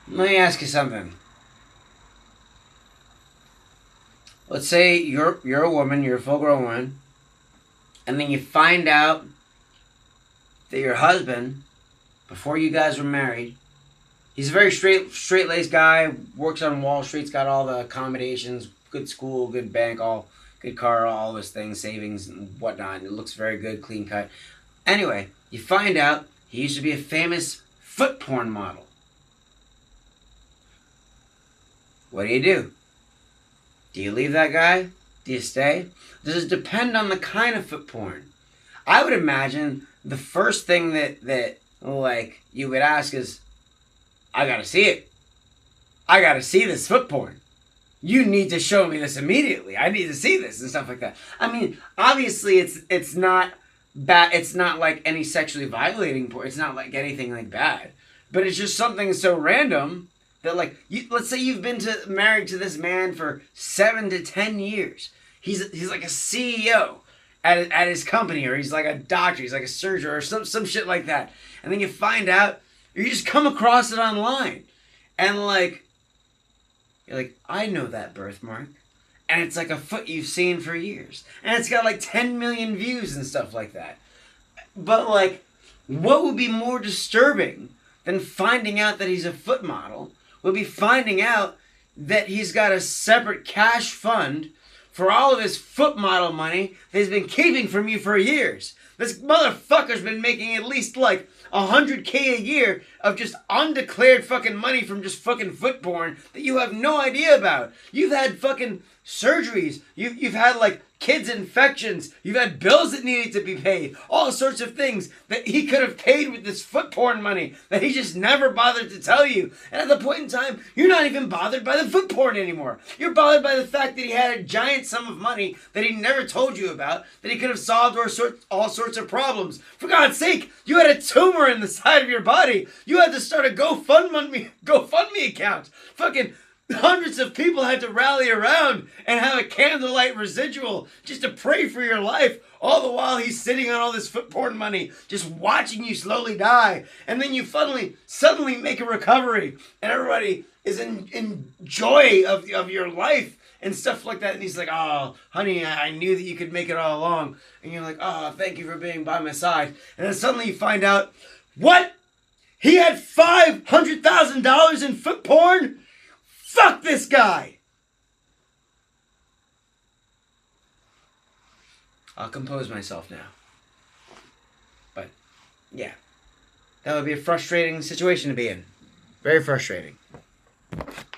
Let me ask you something. Let's say you're a woman, you're a full-grown woman, and then you find out that your husband, before you guys were married, he's a very straight-laced guy, works on Wall Street's got all the accommodations, good school, good bank, all good car, all those things, savings and whatnot. It looks very good, clean cut. Anyway, you find out he used to be a famous foot porn model. What do? Do you leave that guy? Do you stay? Does it depend on the kind of foot porn? I would imagine the first thing that like you would ask is, I gotta see it. I gotta see this foot porn. You need to show me this immediately. I need to see this and stuff like that. I mean, obviously it's not bad. It's not like any sexually violating porn. It's not like anything like bad. But it's just something so random that like let's say you've been married to this man for 7 to 10 years. He's like a CEO at his company, or he's like a doctor, he's like a surgeon, or some shit like that. And then you find out, or you just come across it online, and like you're like, I know that birthmark, and it's like a foot you've seen for years, and it's got like 10 million views and stuff like that. But like, what would be more disturbing than finding out that he's a foot model? Would be finding out that he's got a separate cash fund for all of his foot model money that he's been keeping from you for years. This motherfucker's been making at least like $100K a year of just undeclared fucking money from just fucking foot porn that you have no idea about. You've had fucking surgeries. You've had like kids' infections. You've had bills that needed to be paid. All sorts of things that he could have paid with this foot porn money that he just never bothered to tell you. And at the point in time, you're not even bothered by the foot porn anymore. You're bothered by the fact that he had a giant sum of money that he never told you about, that he could have solved all sorts of problems. For God's sake, you had a tumor in the side of your body. You had to start a GoFundMe account. Fucking hundreds of people had to rally around and have a candlelight residual just to pray for your life, all the while he's sitting on all this foot porn money, just watching you slowly die. And then you suddenly make a recovery, and everybody is in joy of your life and stuff like that. And he's like, oh, honey, I knew that you could make it all along. And you're like, oh, thank you for being by my side. And then suddenly you find out, what? He had $500,000 in foot porn? Fuck this guy! I'll compose myself now. But, yeah. That would be a frustrating situation to be in. Very frustrating.